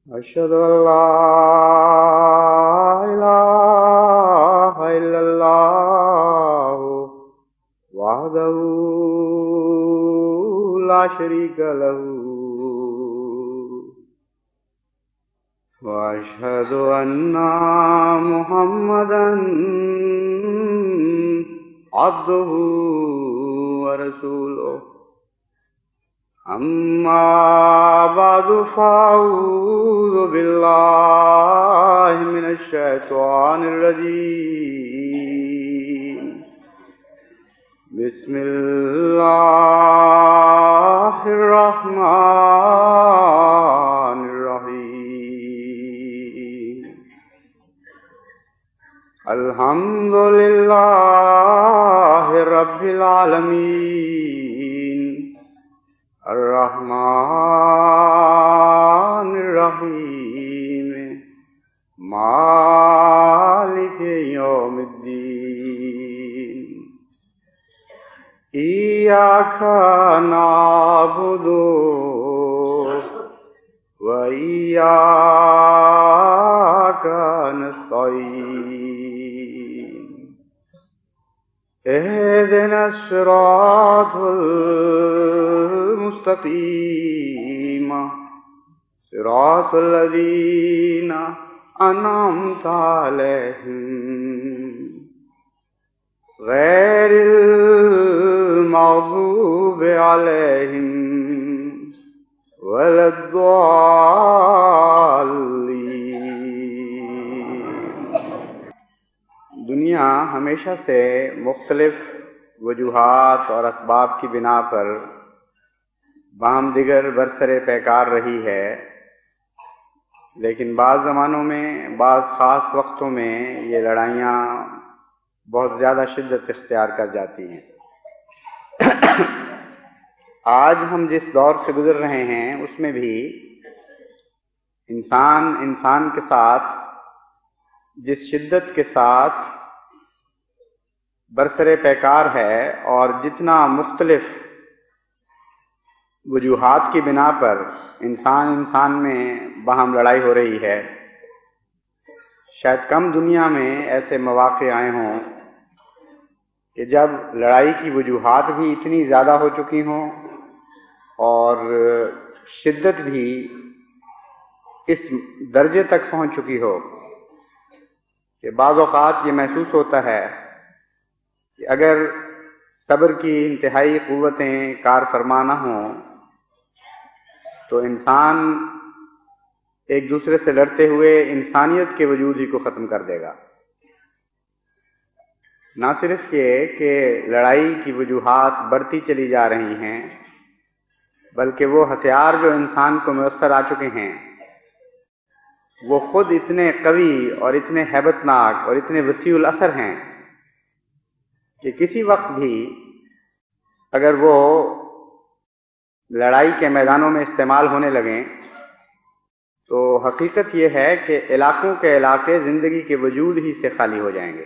أشهد أن لا إله إلا الله وحده لا شريك له وأشهد أن محمدا عبده ورسوله أما بعد فأعوذ بالله من الشيطان الرجيم بسم الله الرحمن الرحيم الحمد لله رب العالمين الرحمن الرحيم مالك يوم الدين إياك نعبد وإياك نستعين اهدنا الصراط المستقيم صراط الذين أنعمت عليهم غير المغضوب عليهم ولا الضالين۔ دنیا ہمیشہ سے مختلف وجوہات اور اسباب کی بنا پر باہم دیگر برسر پیکار رہی ہے، لیکن بعض زمانوں میں بعض خاص وقتوں میں یہ لڑائیاں بہت زیادہ شدت اختیار کر جاتی ہیں۔ آج ہم جس دور سے گزر رہے ہیں اس میں بھی انسان کے ساتھ جس شدت کے ساتھ برسر پیکار ہے اور جتنا مختلف وجوہات کی بنا پر انسان میں باہم لڑائی ہو رہی ہے، شاید کم دنیا میں ایسے مواقع آئے ہوں کہ جب لڑائی کی وجوہات بھی اتنی زیادہ ہو چکی ہوں اور شدت بھی اس درجے تک پہنچ چکی ہو کہ بعض اوقات یہ محسوس ہوتا ہے کہ اگر صبر کی انتہائی قوتیں کار فرما نہ ہوں تو انسان ایک دوسرے سے لڑتے ہوئے انسانیت کے وجود ہی کو ختم کر دے گا۔ نہ صرف یہ کہ لڑائی کی وجوہات بڑھتی چلی جا رہی ہیں، بلکہ وہ ہتھیار جو انسان کو میسر آ چکے ہیں وہ خود اتنے قوی اور اتنے ہیبت ناک اور اتنے وسیع الاثر ہیں کہ کسی وقت بھی اگر وہ لڑائی کے میدانوں میں استعمال ہونے لگیں تو حقیقت یہ ہے کہ علاقوں کے علاقے زندگی کے وجود ہی سے خالی ہو جائیں گے۔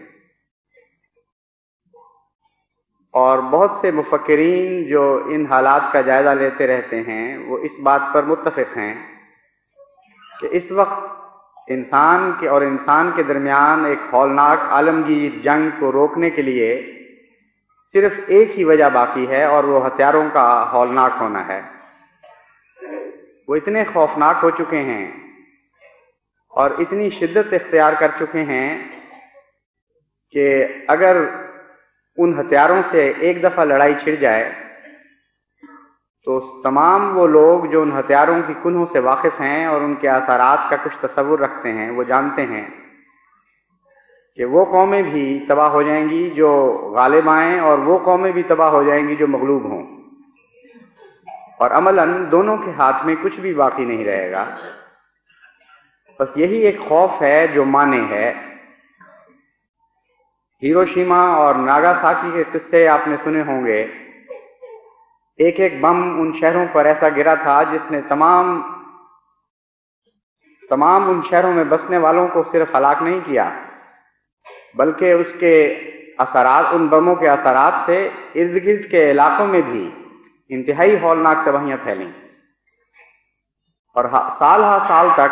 اور بہت سے مفکرین جو ان حالات کا جائزہ لیتے رہتے ہیں وہ اس بات پر متفق ہیں کہ اس وقت انسان کے درمیان ایک ہولناک عالمگیر جنگ کو روکنے کے لیے صرف ایک ہی وجہ باقی ہے، اور وہ ہتھیاروں کا ہولناک ہونا ہے۔ وہ اتنے خوفناک ہو چکے ہیں اور اتنی شدت اختیار کر چکے ہیں کہ اگر ان ہتھیاروں سے ایک دفعہ لڑائی چھڑ جائے تو تمام وہ لوگ جو ان ہتھیاروں کی کنہوں سے واقف ہیں اور ان کے اثرات کا کچھ تصور رکھتے ہیں وہ جانتے ہیں کہ وہ قومیں بھی تباہ ہو جائیں گی جو غالب آئیں اور وہ قومیں بھی تباہ ہو جائیں گی جو مغلوب ہوں، اور عملاً دونوں کے ہاتھ میں کچھ بھی باقی نہیں رہے گا۔ بس یہی ایک خوف ہے جو مانے ہے۔ ہیروشیما اور ناگاساکی کے قصے آپ نے سنے ہوں گے۔ ایک ایک بم ان شہروں پر ایسا گرا تھا جس نے تمام ان شہروں میں بسنے والوں کو صرف ہلاک نہیں کیا، بلکہ اس کے اثرات، ان بموں کے اثرات سے ارد گرد کے علاقوں میں بھی انتہائی ہولناک تباہیاں پھیلیں، اور سال ہا سال تک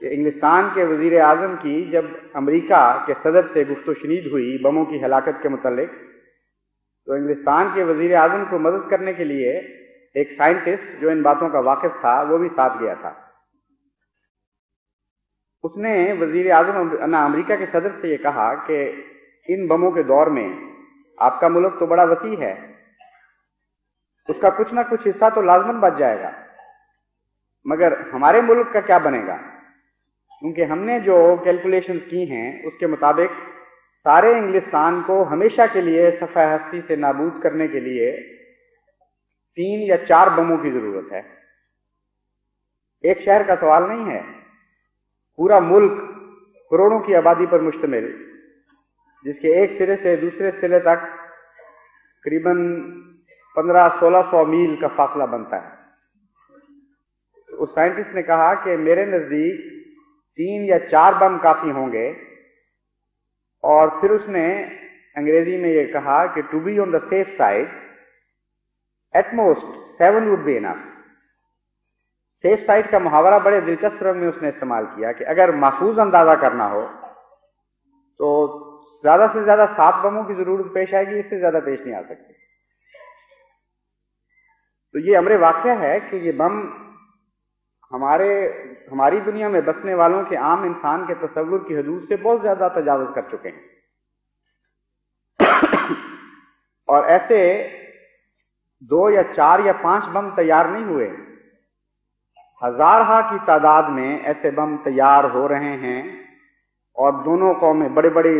کہ انگلستان کے وزیر اعظم کی جب امریکہ کے صدر سے گفت و شنید ہوئی بموں کی ہلاکت کے متعلق، تو انگلستان کے وزیر اعظم کو مدد کرنے کے لیے ایک سائنٹسٹ جو ان باتوں کا واقف تھا وہ بھی ساتھ گیا تھا۔ اس نے وزیر اعظم امریکہ کے صدر سے یہ کہا کہ ان بموں کے دور میں آپ کا ملک تو بڑا وسیع ہے، اس کا کچھ نہ کچھ حصہ تو لازماً بچ جائے گا، مگر ہمارے ملک کا کیا بنے گا؟ کیونکہ ہم نے جو کیلکولیشنز کی ہیں اس کے مطابق سارے انگلستان کو ہمیشہ کے لیے صفحہ ہستی سے نابود کرنے کے لیے 3 یا 4 بموں کی ضرورت ہے۔ ایک شہر کا سوال نہیں ہے، پورا ملک کروڑوں کی آبادی پر مشتمل، جس کے ایک سرے سے دوسرے سرے تک قریباً 1500-1600 میل کا فاصلہ بنتا ہے۔ اس سائنٹسٹ نے کہا کہ میرے نزدیک 3 یا 4 بم کافی ہوں گے، اور پھر اس نے انگریزی میں یہ کہا کہ to be on the safe side at most 7 would be enough. Safe side کا محاورہ بڑے دلچسپ رنگ میں اس نے استعمال کیا کہ اگر محفوظ اندازہ کرنا ہو تو زیادہ سے زیادہ 7 بموں کی ضرورت پیش آئے گی، اس سے زیادہ پیش نہیں آ سکتی۔ تو یہ امر واقعہ ہے کہ یہ بم ہماری دنیا میں بسنے والوں کے عام انسان کے تصور کی حدود سے بہت زیادہ تجاوز کر چکے ہیں، اور ایسے 2 یا 4 یا 5 بم تیار نہیں ہوئے، ہزارہ کی تعداد میں ایسے بم تیار ہو رہے ہیں، اور دونوں قومیں بڑے بڑے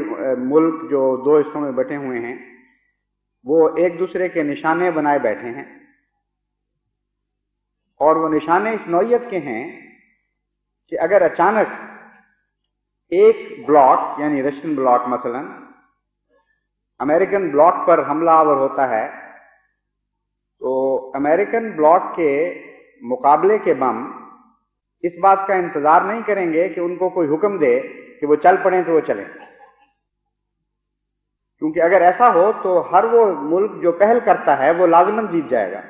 ملک جو 2 حصوں میں بٹے ہوئے ہیں وہ ایک دوسرے کے نشانے بنائے بیٹھے ہیں، اور وہ نشانے اس نوعیت کے ہیں کہ اگر اچانک ایک بلاک یعنی رشین بلاک مثلا امریکن بلاک پر حملہ آور ہوتا ہے تو امریکن بلاک کے مقابلے کے بم اس بات کا انتظار نہیں کریں گے کہ ان کو کوئی حکم دے کہ وہ چل پڑیں تو وہ چلیں، کیونکہ اگر ایسا ہو تو ہر وہ ملک جو پہل کرتا ہے وہ لازماً جیت جائے گا۔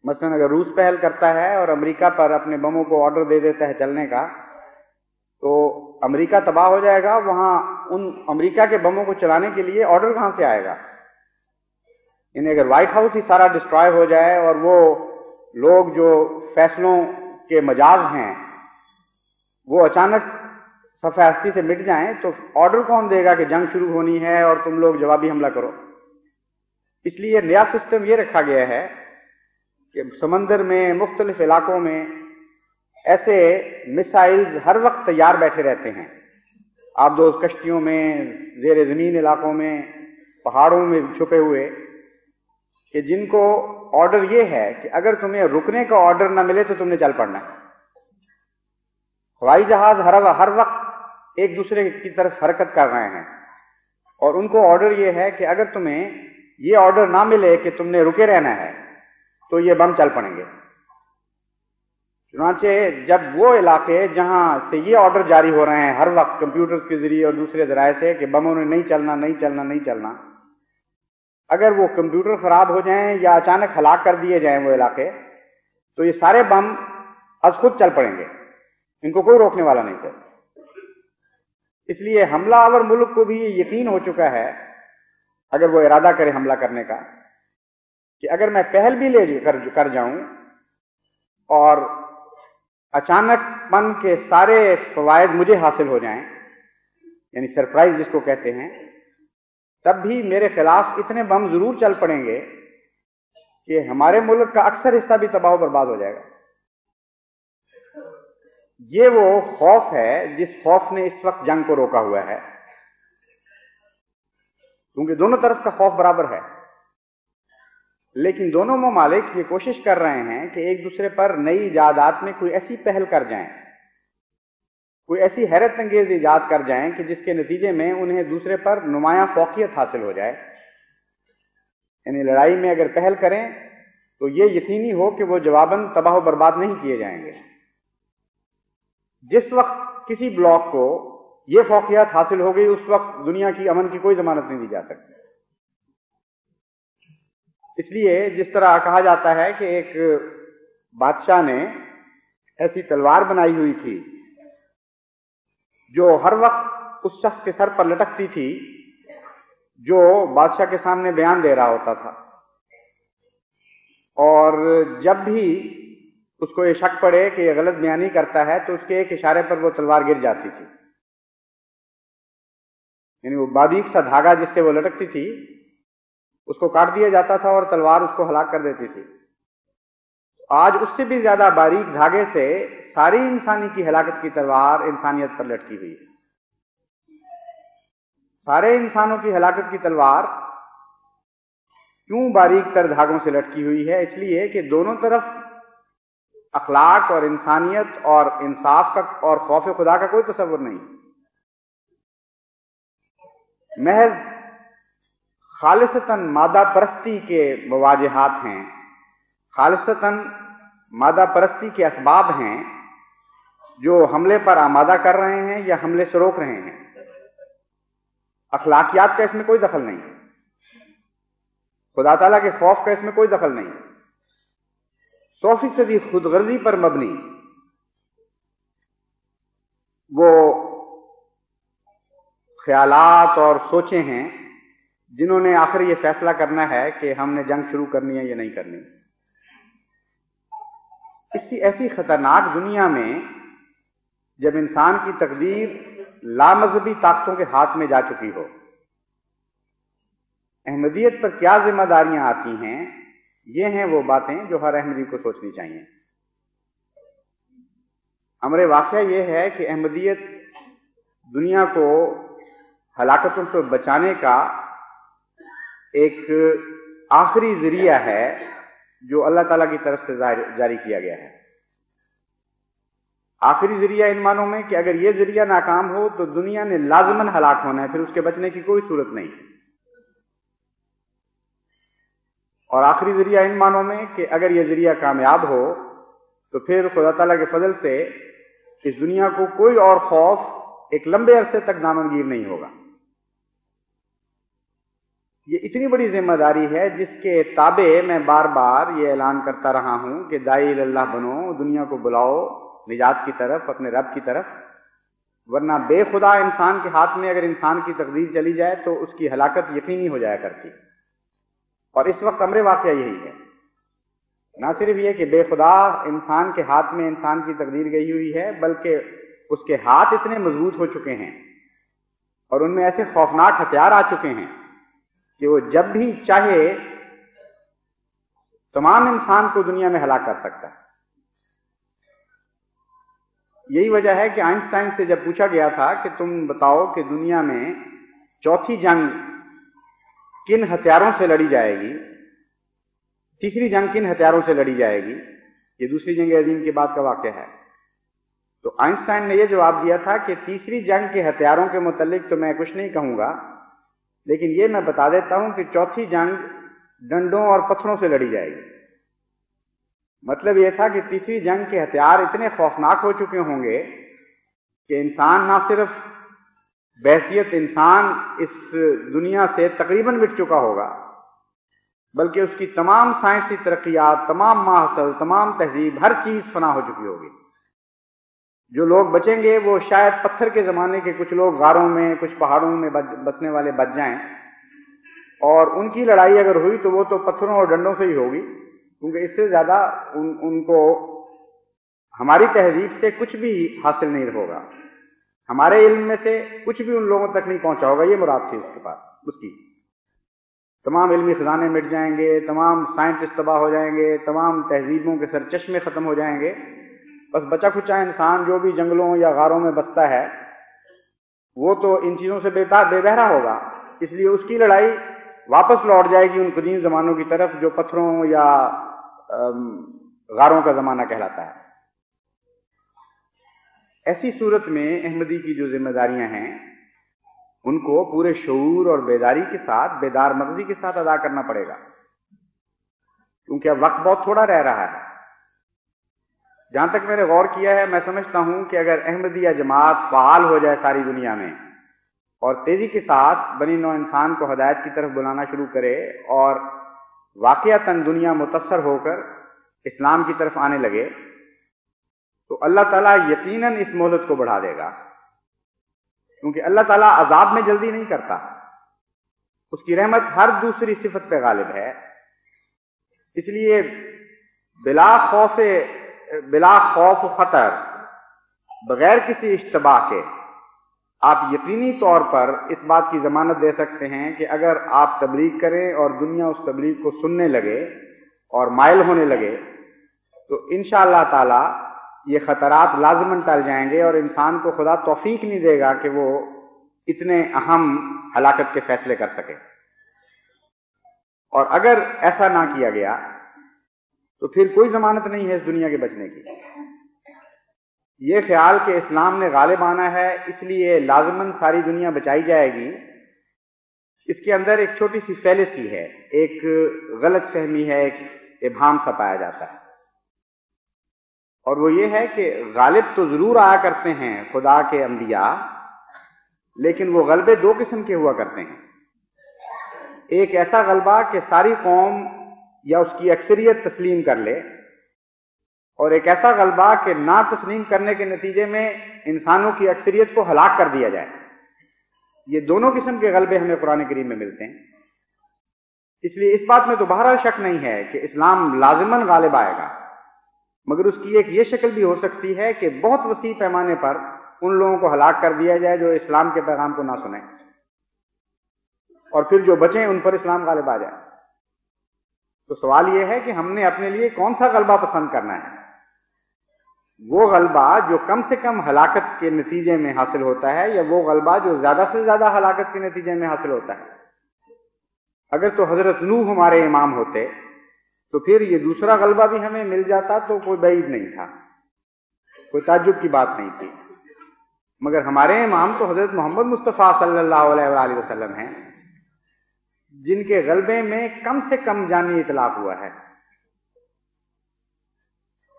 مثلا اگر روس پہل کرتا ہے اور امریکہ پر اپنے بموں کو آرڈر دے دیتا ہے چلنے کا، تو امریکہ تباہ ہو جائے گا، وہاں ان امریکہ کے بموں کو چلانے کے لیے آرڈر کہاں سے آئے گا؟ یعنی اگر وائٹ ہاؤس ہی سارا ڈسٹرائے ہو جائے اور وہ لوگ جو فیصلوں کے مجاز ہیں وہ اچانک صفحہ ہستی سے مٹ جائیں تو آرڈر کون دے گا کہ جنگ شروع ہونی ہے اور تم لوگ جوابی حملہ کرو؟ اس لیے نیا سسٹم یہ رکھا گیا ہے کہ سمندر میں مختلف علاقوں میں ایسے میسائلز ہر وقت تیار بیٹھے رہتے ہیں، آبدوز کشتیوں میں، زیر زمین علاقوں میں، پہاڑوں میں چھپے ہوئے، کہ جن کو آرڈر یہ ہے کہ اگر تمہیں رکنے کا آرڈر نہ ملے تو تم نے چل پڑنا ہے۔ ہوائی جہاز ہر وقت ایک دوسرے کی طرف حرکت کر رہے ہیں، اور ان کو آرڈر یہ ہے کہ اگر تمہیں یہ آرڈر نہ ملے کہ تم نے رکے رہنا ہے تو یہ بم چل پڑیں گے۔ چنانچہ جب وہ علاقے جہاں سے یہ آرڈر جاری ہو رہے ہیں ہر وقت کمپیوٹرز کے ذریعے اور دوسرے ذرائع سے کہ بموں نے نہیں چلنا نہیں چلنا نہیں چلنا، اگر وہ کمپیوٹر خراب ہو جائیں یا اچانک ہلاک کر دیے جائیں وہ علاقے، تو یہ سارے بم از خود چل پڑیں گے، ان کو کوئی روکنے والا نہیں ہے۔ اس لیے حملہ آور ملک کو بھی یہ یقین ہو چکا ہے اگر وہ ارادہ کرے حملہ کرنے کا کہ اگر میں پہل بھی لے کر جاؤں اور اچانک پن کے سارے فوائد مجھے حاصل ہو جائیں، یعنی سرپرائز جس کو کہتے ہیں، تب بھی میرے خلاف اتنے بم ضرور چل پڑیں گے کہ ہمارے ملک کا اکثر حصہ بھی تباہ و برباد ہو جائے گا۔ یہ وہ خوف ہے جس خوف نے اس وقت جنگ کو روکا ہوا ہے، کیونکہ دونوں طرف کا خوف برابر ہے، لیکن دونوں ممالک یہ کوشش کر رہے ہیں کہ ایک دوسرے پر نئی ایجادات میں کوئی ایسی پہل کر جائیں، کوئی ایسی حیرت انگیز ایجاد کر جائیں کہ جس کے نتیجے میں انہیں دوسرے پر نمایاں فوقیت حاصل ہو جائے۔ یعنی لڑائی میں اگر پہل کریں تو یہ یقینی ہو کہ وہ جواباً تباہ و برباد نہیں کیے جائیں گے۔ جس وقت کسی بلاک کو یہ فوقیت حاصل ہو گئی اس وقت دنیا کی امن کی کوئی ضمانت نہیں دی جا سکتی۔ اس لیے جس طرح کہا جاتا ہے کہ ایک بادشاہ نے ایسی تلوار بنائی ہوئی تھی جو ہر وقت اس شخص کے سر پر لٹکتی تھی جو بادشاہ کے سامنے بیان دے رہا ہوتا تھا، اور جب بھی اس کو یہ شک پڑے کہ یہ غلط بیانی کرتا ہے تو اس کے ایک اشارے پر وہ تلوار گر جاتی تھی، یعنی وہ باریک سا دھاگا جس سے وہ لٹکتی تھی اس کو کاٹ دیا جاتا تھا اور تلوار اس کو ہلاک کر دیتی تھی۔ آج اس سے بھی زیادہ باریک دھاگے سے ساری انسانی کی ہلاکت کی تلوار انسانیت پر لٹکی ہوئی ہے۔ سارے انسانوں کی ہلاکت کی تلوار کیوں باریک تر دھاگوں سے لٹکی ہوئی ہے؟ اس لیے کہ دونوں طرف اخلاق اور انسانیت اور انصاف کا اور خوف خدا کا کوئی تصور نہیں، محض خالصتاً مادہ پرستی کے مواجہات ہیں، خالصتاً مادہ پرستی کے اسباب ہیں جو حملے پر آمادہ کر رہے ہیں یا حملے سے روک رہے ہیں۔ اخلاقیات کا اس میں کوئی دخل نہیں، خدا تعالیٰ کے خوف کا اس میں کوئی دخل نہیں، 100% خود غرضی پر مبنی وہ خیالات اور سوچیں ہیں جنہوں نے آخر یہ فیصلہ کرنا ہے کہ ہم نے جنگ شروع کرنی ہے یا نہیں کرنی۔ اسی ایسی خطرناک دنیا میں جب انسان کی تقدیر لامذہبی طاقتوں کے ہاتھ میں جا چکی ہو، احمدیت پر کیا ذمہ داریاں آتی ہیں؟ یہ ہیں وہ باتیں جو ہر احمدی کو سوچنی چاہیے۔ امر واقعہ یہ ہے کہ احمدیت دنیا کو ہلاکتوں سے بچانے کا ایک آخری ذریعہ ہے جو اللہ تعالیٰ کی طرف سے جاری کیا گیا ہے۔ آخری ذریعہ ان معنوں میں کہ اگر یہ ذریعہ ناکام ہو تو دنیا نے لازماً ہلاک ہونا ہے، پھر اس کے بچنے کی کوئی صورت نہیں۔ اور آخری ذریعہ ان معنوں میں کہ اگر یہ ذریعہ کامیاب ہو تو پھر خدا تعالیٰ کے فضل سے اس دنیا کو کوئی اور خوف ایک لمبے عرصے تک دامنگیر نہیں ہوگا۔ یہ اتنی بڑی ذمہ داری ہے جس کے تابع میں بار بار یہ اعلان کرتا رہا ہوں کہ داعی اللہ بنو، دنیا کو بلاؤ نجات کی طرف، اپنے رب کی طرف، ورنہ بے خدا انسان کے ہاتھ میں اگر انسان کی تقدیر چلی جائے تو اس کی ہلاکت یقینی ہو جایا کرتی۔ اور اس وقت امر واقعہ یہی ہے، نہ صرف یہ کہ بے خدا انسان کے ہاتھ میں انسان کی تقدیر گئی ہوئی ہے، بلکہ اس کے ہاتھ اتنے مضبوط ہو چکے ہیں اور ان میں ایسے خوفناک ہتھیار آ چکے ہیں کہ وہ جب بھی چاہے تمام انسان کو دنیا میں ہلاک کر سکتا ہے۔ یہی وجہ ہے کہ آئنسٹائن سے جب پوچھا گیا تھا کہ تم بتاؤ کہ دنیا میں چوتھی جنگ کن ہتھیاروں سے لڑی جائے گی، تیسری جنگ کن ہتھیاروں سے لڑی جائے گی، یہ دوسری جنگ عظیم کے بعد کا واقعہ ہے۔ تو آئنسٹائن نے یہ جواب دیا تھا کہ تیسری جنگ کے ہتھیاروں کے متعلق تو میں کچھ نہیں کہوں گا، لیکن یہ میں بتا دیتا ہوں کہ چوتھی جنگ ڈنڈوں اور پتھروں سے لڑی جائے گی۔ مطلب یہ تھا کہ تیسری جنگ کے ہتھیار اتنے خوفناک ہو چکے ہوں گے کہ انسان نہ صرف بحیثیت انسان اس دنیا سے تقریباً مٹ چکا ہوگا، بلکہ اس کی تمام سائنسی ترقیات، تمام ماحصل، تمام تہذیب، ہر چیز فنا ہو چکی ہوگی۔ جو لوگ بچیں گے وہ شاید پتھر کے زمانے کے کچھ لوگ غاروں میں، کچھ پہاڑوں میں بسنے والے بچ جائیں، اور ان کی لڑائی اگر ہوئی تو وہ تو پتھروں اور ڈنڈوں سے ہی ہوگی، کیونکہ اس سے زیادہ ان کو ہماری تہذیب سے کچھ بھی حاصل نہیں ہوگا، ہمارے علم میں سے کچھ بھی ان لوگوں تک نہیں پہنچا ہوگا۔ یہ مراد تھی اس کے پاس، اس کی تمام علمی خزانے مٹ جائیں گے، تمام سائنٹسٹ تباہ ہو جائیں گے، تمام تہذیبوں کے سر چشمے ختم ہو جائیں گے، بس بچا کھچا انسان جو بھی جنگلوں یا غاروں میں بستا ہے وہ تو ان چیزوں سے بے بہرا ہوگا، اس لیے اس کی لڑائی واپس لوٹ جائے گی ان قدیم زمانوں کی طرف جو پتھروں یا غاروں کا زمانہ کہلاتا ہے۔ ایسی صورت میں احمدی کی جو ذمہ داریاں ہیں ان کو پورے شعور اور بیداری کے ساتھ، بیدار مغزی کے ساتھ ادا کرنا پڑے گا، کیونکہ اب وقت بہت تھوڑا رہ رہا ہے۔ جہاں تک میں نے غور کیا ہے، میں سمجھتا ہوں کہ اگر احمدیہ جماعت فعال ہو جائے ساری دنیا میں اور تیزی کے ساتھ بنی نوع انسان کو ہدایت کی طرف بلانا شروع کرے اور واقعتاً دنیا متاثر ہو کر اسلام کی طرف آنے لگے، تو اللہ تعالیٰ یقیناً اس مہلت کو بڑھا دے گا کیونکہ اللہ تعالیٰ عذاب میں جلدی نہیں کرتا، اس کی رحمت ہر دوسری صفت پہ غالب ہے. اس لیے بلا خوف و خطر، بغیر کسی اشتباہ کے آپ یقینی طور پر اس بات کی ضمانت دے سکتے ہیں کہ اگر آپ تبلیغ کریں اور دنیا اس تبلیغ کو سننے لگے اور مائل ہونے لگے تو انشاءاللہ تعالی یہ خطرات لازماً ٹل جائیں گے، اور انسان کو خدا توفیق نہیں دے گا کہ وہ اتنے اہم ہلاکت کے فیصلے کر سکے. اور اگر ایسا نہ کیا گیا تو پھر کوئی ضمانت نہیں ہے اس دنیا کے بچنے کی. یہ خیال کہ اسلام نے غالب آنا ہے اس لیے لازماً ساری دنیا بچائی جائے گی، اس کے اندر ایک چھوٹی سی فیلسی ہے، ایک غلط فہمی ہے، ایک ابہام سا پایا جاتا ہے. اور وہ یہ ہے کہ غالب تو ضرور آیا کرتے ہیں خدا کے انبیاء، لیکن وہ غلبے دو قسم کے ہوا کرتے ہیں. ایک ایسا غلبہ کہ ساری قوم یا اس کی اکثریت تسلیم کر لے، اور ایک ایسا غلبہ کہ نہ تسلیم کرنے کے نتیجے میں انسانوں کی اکثریت کو ہلاک کر دیا جائے. یہ دونوں قسم کے غلبے ہمیں قرآن کریم میں ملتے ہیں. اس لیے اس بات میں تو بہرحال شک نہیں ہے کہ اسلام لازماً غالب آئے گا، مگر اس کی ایک یہ شکل بھی ہو سکتی ہے کہ بہت وسیع پیمانے پر ان لوگوں کو ہلاک کر دیا جائے جو اسلام کے پیغام کو نہ سنیں، اور پھر جو بچیں ان پر اسلام غالب آ جائے. تو سوال یہ ہے کہ ہم نے اپنے لیے کون سا غلبہ پسند کرنا ہے؟ وہ غلبہ جو کم سے کم ہلاکت کے نتیجے میں حاصل ہوتا ہے، یا وہ غلبہ جو زیادہ سے زیادہ ہلاکت کے نتیجے میں حاصل ہوتا ہے؟ اگر تو حضرت نوح ہمارے امام ہوتے تو پھر یہ دوسرا غلبہ بھی ہمیں مل جاتا تو کوئی بعید نہیں تھا، کوئی تعجب کی بات نہیں تھی. مگر ہمارے امام تو حضرت محمد مصطفیٰ صلی اللہ علیہ وآلہ وسلم ہیں، جن کے غلبے میں کم سے کم جانی اطلاق ہوا ہے.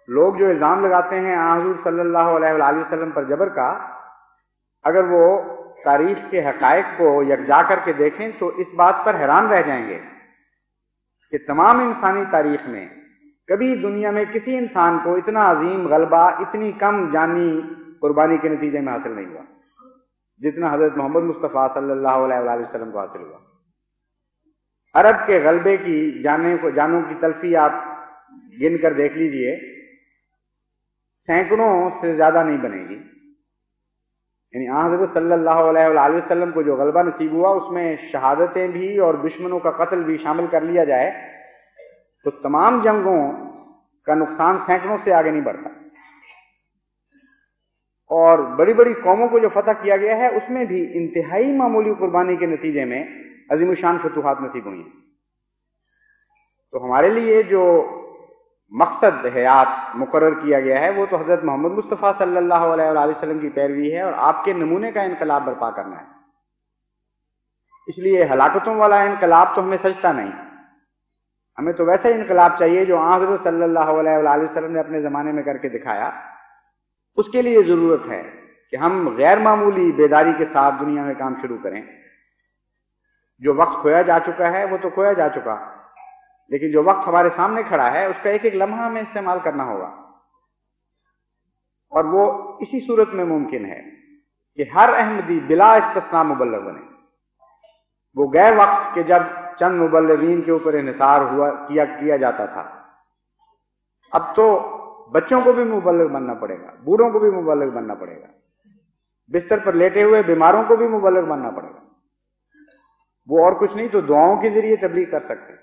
لوگ جو الزام لگاتے ہیں حضور صلی اللہ علیہ وآلہ وسلم پر جبر کا، اگر وہ تاریخ کے حقائق کو یکجا کر کے دیکھیں تو اس بات پر حیران رہ جائیں گے کہ تمام انسانی تاریخ میں کبھی دنیا میں کسی انسان کو اتنا عظیم غلبہ اتنی کم جانی قربانی کے نتیجے میں حاصل نہیں ہوا جتنا حضرت محمد مصطفیٰ صلی اللہ علیہ وآلہ وسلم کو حاصل ہوا. عرب کے غلبے کی جانوں کی تلفی آپ گن کر دیکھ لیجئے، سینکڑوں سے زیادہ نہیں بنے گی. یعنی حضرت صلی اللہ علیہ وآلہ وسلم کو جو غلبہ نصیب ہوا اس میں شہادتیں بھی اور دشمنوں کا قتل بھی شامل کر لیا جائے تو تمام جنگوں کا نقصان سینکڑوں سے آگے نہیں بڑھتا. اور بڑی بڑی قوموں کو جو فتح کیا گیا ہے اس میں بھی انتہائی معمولی قربانی کے نتیجے میں عظیم الشان فتوحات نصیب ہوئی ہیں. تو ہمارے لیے جو مقصد حیات مقرر کیا گیا ہے وہ تو حضرت محمد مصطفیٰ صلی اللہ علیہ وآلہ وسلم کی پیروی ہے اور آپ کے نمونے کا انقلاب برپا کرنا ہے. اس لیے ہلاکتوں والا انقلاب تو ہمیں سجتا نہیں، ہمیں تو ویسا انقلاب چاہیے جو حضرت صلی اللہ علیہ وآلہ وسلم نے اپنے زمانے میں کر کے دکھایا. اس کے لیے ضرورت ہے کہ ہم غیر معمولی بیداری کے ساتھ دنیا میں کام شروع کریں. جو وقت کھویا جا چکا ہے وہ تو کھویا جا چکا، لیکن جو وقت ہمارے سامنے کھڑا ہے اس کا ایک ایک لمحہ ہمیں استعمال کرنا ہوگا. اور وہ اسی صورت میں ممکن ہے کہ ہر احمدی بلا استثناء مبلغ بنے. وہ گئے وقت کہ جب چند مبلغین کے اوپر انحصار کیا جاتا تھا. اب تو بچوں کو بھی مبلغ بننا پڑے گا، بوڑھوں کو بھی مبلغ بننا پڑے گا، بستر پر لیٹے ہوئے بیماروں کو بھی مبلغ بننا پڑے گا. وہ اور کچھ نہیں تو دعاؤں کے ذریعے تبلیغ کر سکتے ہیں.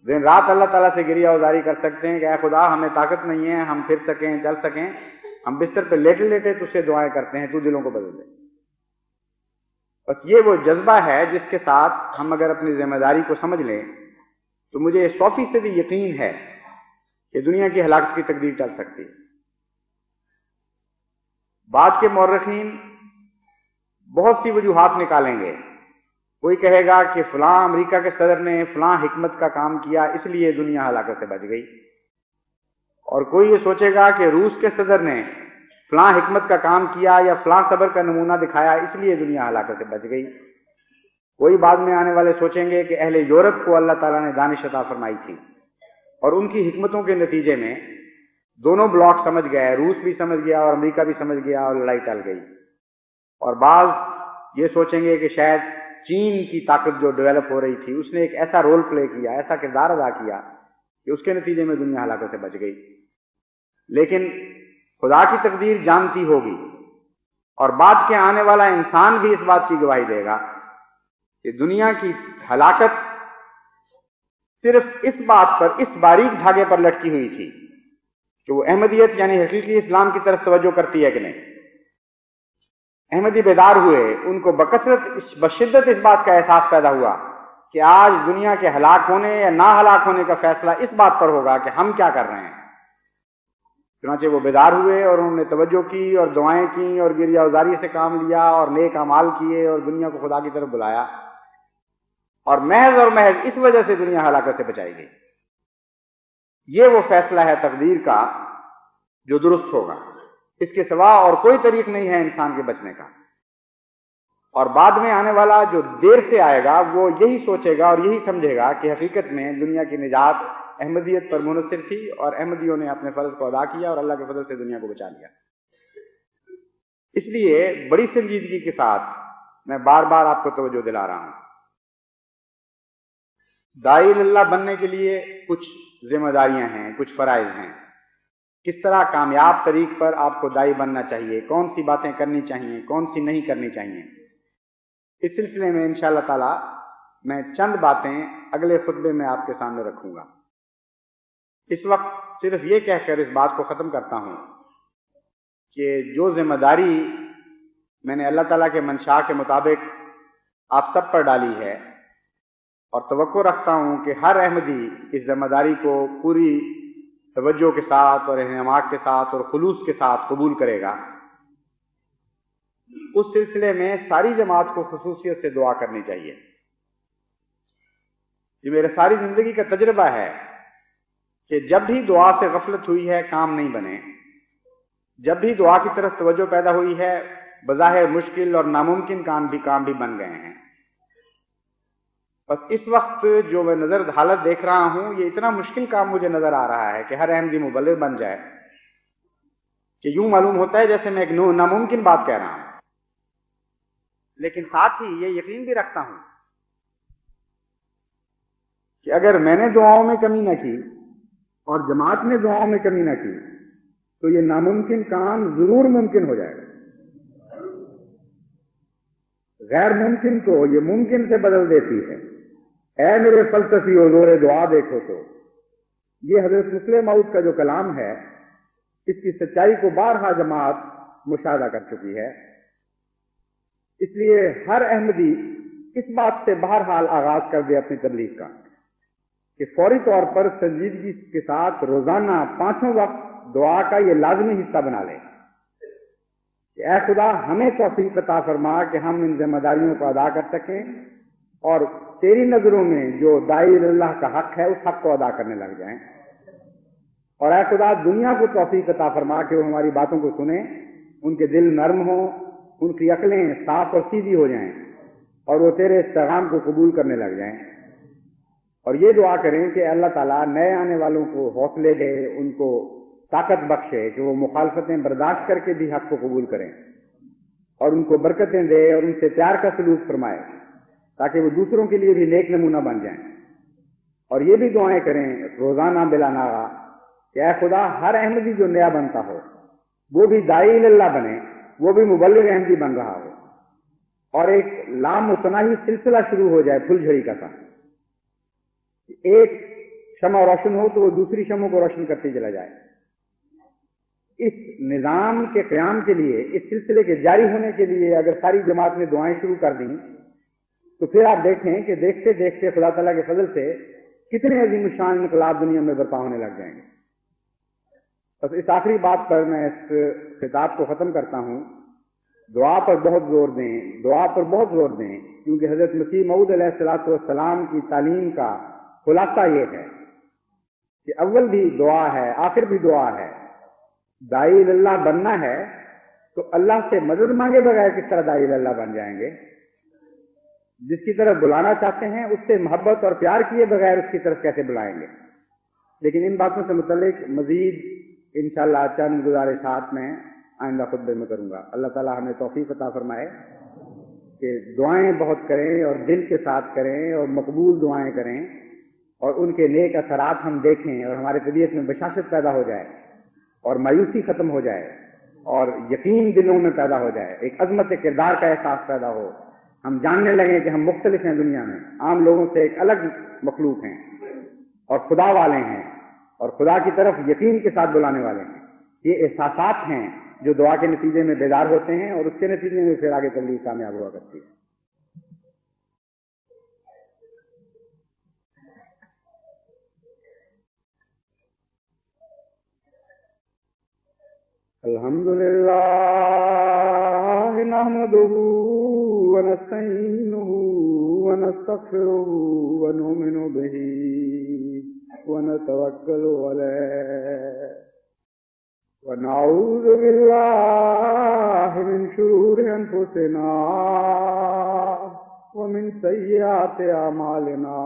دن رات اللہ تعالیٰ سے گریہ ازاری کر سکتے ہیں کہ اے خدا ہمیں طاقت نہیں ہے ہم پھر سکیں چل سکیں، ہم بستر پہ لیٹے لیٹے تجھ سے دعائیں کرتے ہیں، تو دلوں کو بدل دے. بس یہ وہ جذبہ ہے جس کے ساتھ ہم اگر اپنی ذمہ داری کو سمجھ لیں تو مجھے 100% یقین ہے کہ دنیا کی ہلاکت کی تقدیر ٹل سکتی ہے. بعد کے مورخین بہت سی وجوہات نکالیں گے. کوئی کہے گا کہ فلاں امریکہ کے صدر نے فلاں حکمت کا کام کیا اس لیے دنیا ہلاکت سے بچ گئی، اور کوئی یہ سوچے گا کہ روس کے صدر نے فلاں حکمت کا کام کیا یا فلاں صبر کا نمونہ دکھایا اس لیے دنیا ہلاکت سے بچ گئی. کوئی بعد میں آنے والے سوچیں گے کہ اہل یورپ کو اللہ تعالیٰ نے دانش عطا فرمائی تھی اور ان کی حکمتوں کے نتیجے میں دونوں بلاک سمجھ گئے، روس بھی سمجھ گیا اور امریکہ بھی سمجھ گیا اور لڑائی ٹل گئی. اور بعض یہ سوچیں گے کہ شاید چین کی طاقت جو ڈیولپ ہو رہی تھی اس نے ایک ایسا رول پلے کیا، ایسا کردار ادا کیا کہ اس کے نتیجے میں دنیا ہلاکت سے بچ گئی۔ لیکن خدا کی تقدیر جانتی ہوگی، اور بعد کے آنے والا انسان بھی اس بات کی گواہی دے گا کہ دنیا کی ہلاکت صرف اس بات پر، اس باریک دھاگے پر لٹکی ہوئی تھی کہ وہ احمدیت یعنی حقیقی اسلام کی طرف توجہ کرتی ہے کہ نہیں۔ احمدی بیدار ہوئے، ان کو بشدت اس بات کا احساس پیدا ہوا کہ آج دنیا کے ہلاک ہونے یا نہ ہلاک ہونے کا فیصلہ اس بات پر ہوگا کہ ہم کیا کر رہے ہیں۔ چنانچہ وہ بیدار ہوئے اور انہوں نے توجہ کی اور دعائیں کی اور گریہ ازاری سے کام لیا اور نیک اعمال کیے اور دنیا کو خدا کی طرف بلایا، اور محض اس وجہ سے دنیا ہلاکت سے بچائی گئی۔ یہ وہ فیصلہ ہے تقدیر کا جو درست ہوگا، اس کے سوا اور کوئی طریق نہیں ہے انسان کے بچنے کا۔ اور بعد میں آنے والا جو دیر سے آئے گا وہ یہی سوچے گا اور یہی سمجھے گا کہ حقیقت میں دنیا کی نجات احمدیت پر منحصر تھی، اور احمدیوں نے اپنے فرض کو ادا کیا اور اللہ کے فضل سے دنیا کو بچا لیا۔ اس لیے بڑی سنجیدگی کے ساتھ میں بار بار آپ کو توجہ دلا رہا ہوں، داعی اللہ بننے کے لیے کچھ ذمہ داریاں ہیں، کچھ فرائض ہیں۔ کس طرح کامیاب طریق پر آپ کو داعی بننا چاہیے، کون سی باتیں کرنی چاہیے، کون سی نہیں کرنی چاہیے، اس سلسلے میں انشاءاللہ تعالی میں چند باتیں اگلے خطبے میں آپ کے سامنے رکھوں گا۔ اس وقت صرف یہ کہہ کر اس بات کو ختم کرتا ہوں کہ جو ذمہ داری میں نے اللہ تعالیٰ کے منشاء کے مطابق آپ سب پر ڈالی ہے، اور توقع رکھتا ہوں کہ ہر احمدی اس ذمہ داری کو پوری توجہ کے ساتھ اور انہماک کے ساتھ اور خلوص کے ساتھ قبول کرے گا، اس سلسلے میں ساری جماعت کو خصوصیت سے دعا کرنی چاہیے۔ یہ میرے ساری زندگی کا تجربہ ہے کہ جب بھی دعا سے غفلت ہوئی ہے کام نہیں بنے، جب بھی دعا کی طرف توجہ پیدا ہوئی ہے بظاہر مشکل اور ناممکن کام بھی بن گئے ہیں۔ بس اس وقت جو میں نظر حالت دیکھ رہا ہوں، یہ اتنا مشکل کام مجھے نظر آ رہا ہے کہ ہر احمدی مبلغ بن جائے کہ یوں معلوم ہوتا ہے جیسے میں ایک ناممکن بات کہہ رہا ہوں، لیکن ساتھ ہی یہ یقین بھی رکھتا ہوں کہ اگر میں نے دعاؤں میں کمی نہ کی اور جماعت نے دعاؤں میں کمی نہ کی تو یہ ناممکن کام ضرور ممکن ہو جائے گا۔ غیر ممکن کو یہ ممکن سے بدل دیتی ہے۔ اے میرے فلسفی و زور دعا دیکھو تو، یہ حضرت مسلم موعود کا جو کلام ہے، اس کی سچائی کو بارہا جماعت مشاہدہ کر چکی ہے۔ اس لیے ہر احمدی اس بات سے بہرحال آغاز کر دے اپنی تبلیغ کا کہ فوری طور پر سنجیدگی کے ساتھ روزانہ 5 وقت دعا کا یہ لازمی حصہ بنا لے کہ اے خدا ہمیں توفیق عطا فرما کہ ہم ان ذمہ داریوں کو ادا کر سکیں اور تیری نظروں میں جو داعی اللہ کا حق ہے اس حق کو ادا کرنے لگ جائیں، اور اے خدا دنیا کو توفیق عطا فرما کہ وہ ہماری باتوں کو سنیں، ان کے دل نرم ہوں، ان کی عقلیں صاف اور سیدھی ہو جائیں اور وہ تیرے اس پیغام کو قبول کرنے لگ جائیں۔ اور یہ دعا کریں کہ اللہ تعالیٰ نئے آنے والوں کو حوصلے دے، ان کو طاقت بخشے کہ وہ مخالفتیں برداشت کر کے بھی حق کو قبول کریں، اور ان کو برکتیں دے اور ان سے پیار کا سلوک فرمائے تاکہ وہ دوسروں کے لیے بھی نیک نمونہ بن جائیں۔ اور یہ بھی دعائیں کریں روزانہ بلا ناغہ کہ اے خدا ہر احمدی جو نیا بنتا ہو وہ بھی داعی اللہ بنے، وہ بھی مبلغ احمدی بن رہا ہو، اور ایک لامتناہی سلسلہ شروع ہو جائے پھول جھڑی کا سا، ایک شمع روشن ہو تو وہ دوسری شمعوں کو روشن کرتے چلا جائے۔ اس نظام کے قیام کے لیے، اس سلسلے کے جاری ہونے کے لیے اگر ساری جماعت نے دعائیں شروع کر دیں تو پھر آپ دیکھیں کہ دیکھتے دیکھتے خدا تعالیٰ کے فضل سے کتنے عظیم الشان انقلاب دنیا میں برپا ہونے لگ جائیں گے۔ بس اس آخری بات پر میں اس خطاب کو ختم کرتا ہوں۔ دعا پر بہت زور دیں، دعا پر بہت زور دیں، کیونکہ حضرت مسیح موعود علیہ الصلوۃ والسلام کی تعلیم کا خلاصہ یہ ہے کہ اول بھی دعا ہے، آخر بھی دعا ہے۔ داعی اللہ بننا ہے تو اللہ سے مدد مانگے بغیر کس طرح داعی اللہ بن جائیں گے؟ جس کی طرف بلانا چاہتے ہیں اس سے محبت اور پیار کیے بغیر اس کی طرف کیسے بلائیں گے؟ لیکن ان باتوں سے متعلق مزید انشاءاللہ چند گزارشات میں آئندہ خطبے میں کروں گا. اللہ تعالیٰ ہمیں توفیق عطا فرمائے کہ دعائیں بہت کریں اور دل کے ساتھ کریں اور مقبول دعائیں کریں اور ان کے نیک اثرات ہم دیکھیں اور ہمارے طبیعت میں بشاشت پیدا ہو جائے اور مایوسی ختم ہو جائے اور یقین دلوں میں پیدا ہو جائے, ایک عظمت کردار کا احساس پیدا ہو, ہم جاننے لگیں کہ ہم مختلف ہیں دنیا میں, عام لوگوں سے ایک الگ مخلوق ہیں اور خدا والے ہیں اور خدا کی طرف یقین کے ساتھ بلانے والے ہیں. یہ احساسات ہیں جو دعا کے نتیجے میں بیدار ہوتے ہیں اور اس کے نتیجے میں پھر آگے تبلیغ کامیاب ہوا کرتی ہے. الحمدللہ نحمدہ ونستعینہ ونستغفرہ ونؤمن بہ ونتوکل علیہ ونعوذ باللہ من شرور انفسنا ومن سیئات اعمالنا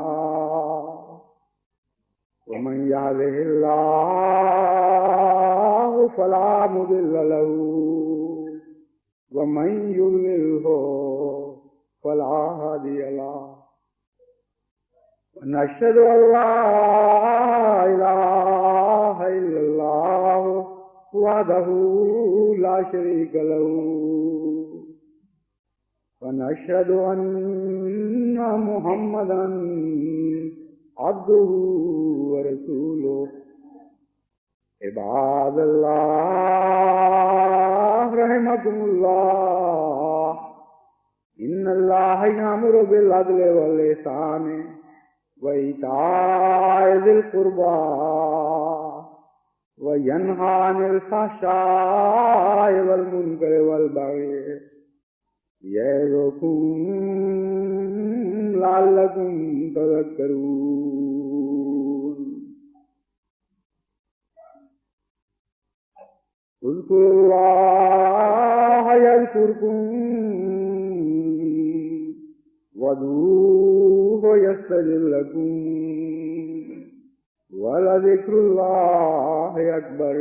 ومن يهده الله فلا مضل له ومن يضلله فلا هادي له ونشهد أن لا إله إلا الله وحده لا شريك له ونشهد أن محمدا عبده ورسوله. عباد الله رحمكم الله إن الله يأمر بالعدل والإحسان وإيتاء ذي القربى وينهى عن الفحشاء والمنكر والبغي يعظكم لعلكم تذكرون. اذكروا الله يذكركم وادعوه يستجب لكم ولذكر الله أكبر.